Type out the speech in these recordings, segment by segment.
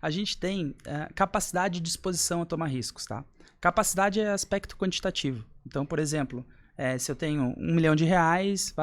a gente tem capacidade e disposição a tomar riscos, tá? Capacidade é aspecto quantitativo. Então, por exemplo, se eu tenho R$1 milhão,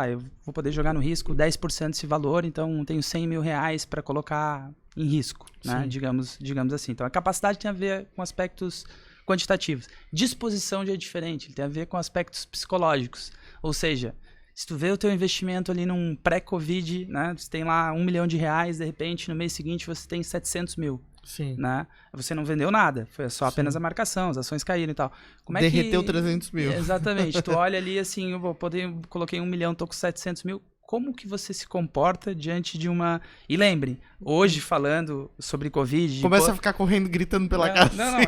eu vou poder jogar no risco 10% desse valor, então tenho R$100 mil para colocar em risco, né? Digamos assim. Então, a capacidade tem a ver com aspectos quantitativos. Disposição já é diferente, ele tem a ver com aspectos psicológicos. Ou seja, se tu vê o teu investimento ali num pré-Covid, né? Você tem lá R$1 milhão, de repente no mês seguinte você tem 700 mil. Sim. Né? Você não vendeu nada, foi só apenas a marcação, as ações caíram e tal. Como derreteu 300 mil. Exatamente, tu olha ali assim, coloquei 1 milhão, tô com 700 mil. Como que você se comporta diante de uma... E lembre, hoje falando sobre Covid... Começa a ficar correndo, gritando pela casa. Não.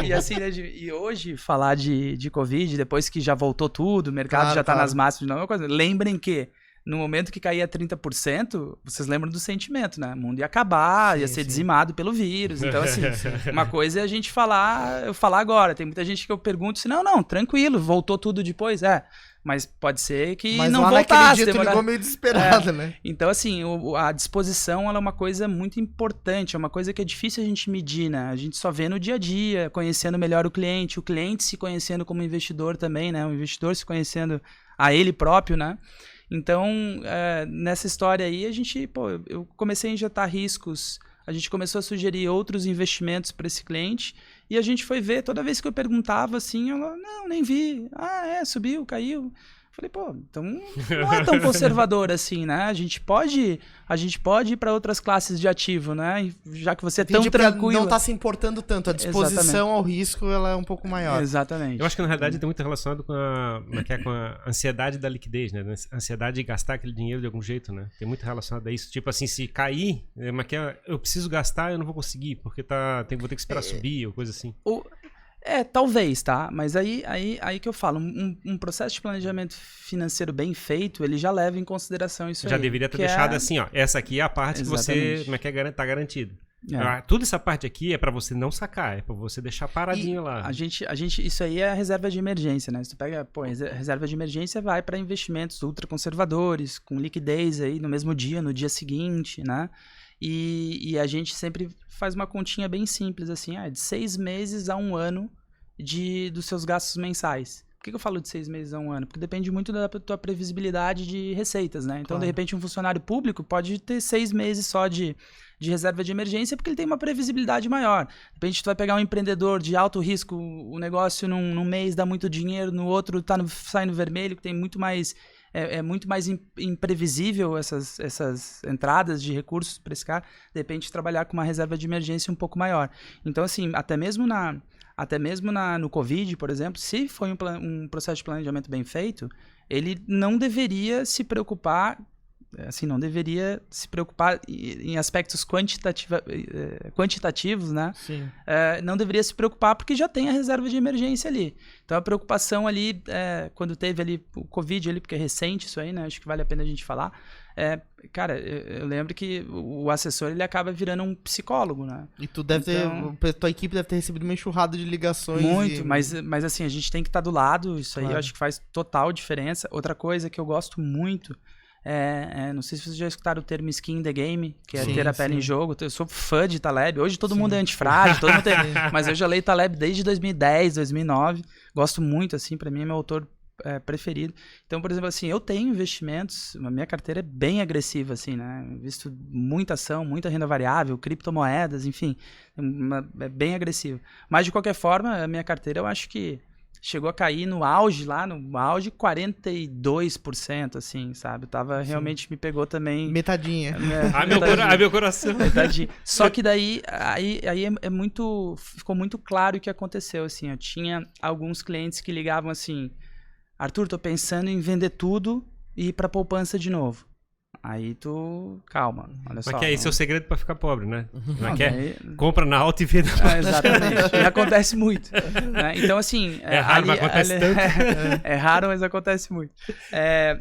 E assim, né, e hoje falar de Covid, depois que já voltou tudo, o mercado já tá nas máximas de nova coisa. Lembrem que no momento que caía 30%, vocês lembram do sentimento, né? O mundo ia acabar, ia ser dizimado pelo vírus. Então, assim, uma coisa é a gente eu falar agora. Tem muita gente que eu pergunto assim, não, tranquilo, voltou tudo depois. Mas pode ser que não voltasse. Dia tu ligou meio desesperado, né? Então, assim, a disposição ela é uma coisa muito importante, é uma coisa que é difícil a gente medir, né? A gente só vê no dia a dia, conhecendo melhor o cliente se conhecendo como investidor também, né? O investidor se conhecendo a ele próprio, né? Então, nessa história aí, eu comecei a injetar riscos, a gente começou a sugerir outros investimentos para esse cliente e a gente foi ver, toda vez que eu perguntava assim, ela, não, nem vi, subiu, caiu. Falei, então não é tão conservador assim, né? A gente pode ir para outras classes de ativo, né? Já que você é tão tranquilo. Não está se importando tanto, a disposição ao risco ela é um pouco maior. Exatamente. Eu acho que na realidade tem muito relacionado com a ansiedade da liquidez, né? A ansiedade de gastar aquele dinheiro de algum jeito, né? Tem muito relacionado a isso. Tipo assim, se cair, eu preciso gastar, eu não vou conseguir, porque vou ter que esperar subir ou coisa assim. Talvez, tá? Mas aí que eu falo, um processo de planejamento financeiro bem feito, ele já leva em consideração isso aí. Já deveria ter deixado assim, ó, essa aqui é a parte Exatamente. que você tá garantido. Toda essa parte aqui é para você não sacar, é para você deixar paradinho lá. A gente, isso aí é a reserva de emergência, né? Se tu pega, reserva de emergência vai para investimentos ultraconservadores, com liquidez aí no mesmo dia, no dia seguinte, né? E a gente sempre faz uma continha bem simples, assim, de 6 meses a 1 ano dos seus gastos mensais. Por que eu falo de 6 meses a 1 ano? Porque depende muito da tua previsibilidade de receitas, né? Então, de repente, um funcionário público pode ter 6 meses só de reserva de emergência porque ele tem uma previsibilidade maior. De repente, tu vai pegar um empreendedor de alto risco, o negócio num mês dá muito dinheiro, no outro sai no vermelho, que tem muito mais... É muito mais imprevisível essas entradas de recursos para esse cara. De repente, trabalhar com uma reserva de emergência um pouco maior. Então, assim, até mesmo no Covid, por exemplo, se foi um processo de planejamento bem feito, ele não deveria se preocupar em aspectos quantitativos, né? Sim. Não deveria se preocupar porque já tem a reserva de emergência ali. Então a preocupação ali, quando teve ali o Covid, ali, porque é recente isso aí, né? Acho que vale a pena a gente falar. Cara, eu lembro que o assessor ele acaba virando um psicólogo, né? E tu tua equipe deve ter recebido uma enxurrada de ligações. Muito, mas assim, a gente tem que estar do lado, isso aí eu acho que faz total diferença. Outra coisa que eu gosto muito não sei se vocês já escutaram o termo skin in the game, que é ter a pele em jogo. Eu sou fã de Taleb. Hoje todo mundo é antifrágil, todo mundo mas eu já leio Taleb desde 2010, 2009. Gosto muito, assim, pra mim é meu autor preferido. Então, por exemplo, assim, eu tenho investimentos, a minha carteira é bem agressiva, assim, né? Invisto muita ação, muita renda variável, criptomoedas, enfim, é bem agressivo. Mas, de qualquer forma, a minha carteira eu acho que chegou a cair no auge 42%, assim, sabe? Realmente me pegou também... Metadinha. Meu coração. Metadinha. Só que daí, aí ficou muito claro o que aconteceu, assim. Eu tinha alguns clientes que ligavam assim, Arthur, tô pensando em vender tudo e ir pra poupança de novo. Aí calma, olha só. Mas que é esse é o segredo pra ficar pobre, né? Daí... Compra na alta e vende na baixa. Exatamente, e acontece muito. Né? Então, assim... É raro, mas acontece tanto. É raro, mas acontece muito.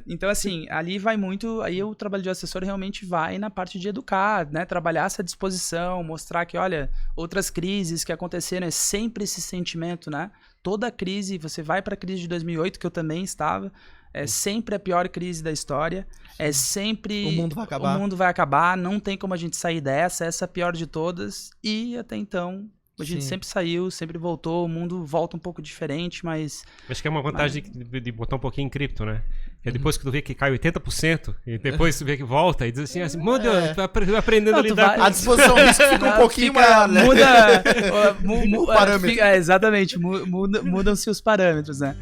Então, assim, ali vai muito... Aí o trabalho de assessor realmente vai na parte de educar, né? Trabalhar essa disposição, mostrar que, olha, outras crises que aconteceram, é sempre esse sentimento, né? Toda crise, você vai para a crise de 2008, que eu também estava, É sempre a pior crise da história. É sempre... O mundo vai acabar. O mundo vai acabar, não tem como a gente sair dessa. Essa é a pior de todas. E até então, a gente sempre saiu, sempre voltou. O mundo volta um pouco diferente, mas... Acho que é uma vantagem de botar um pouquinho em cripto, né? É depois que tu vê que cai 80%, e depois tu vê que volta, e diz assim, muda, tu vai aprendendo a lidar com... A disposição ao risco fica um pouquinho maior, né? Muda... O parâmetro. Exatamente, mudam-se os parâmetros, né?